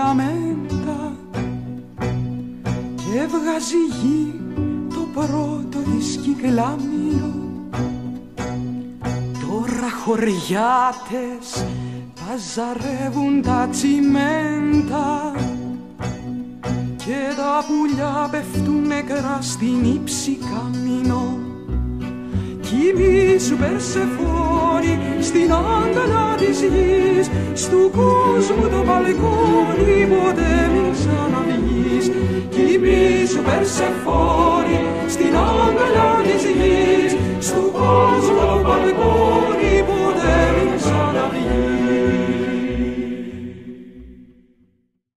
λιαμέντα και βγάζει γη το πρώτο της κυκλάμιο. Τώρα χωριάτες παζαρεύουν τα τσιμέντα και τα πουλιά πέφτουν νεκρά στην ύψη καμίνο. Κοιμήσου Περσεφόνη στην αγκαλιά της γης, στου κόσμου το μπαλκόνι ποτέ μην ξαναβγείς. Κοιμήσου Περσεφόνη στην αγκαλιά της γης,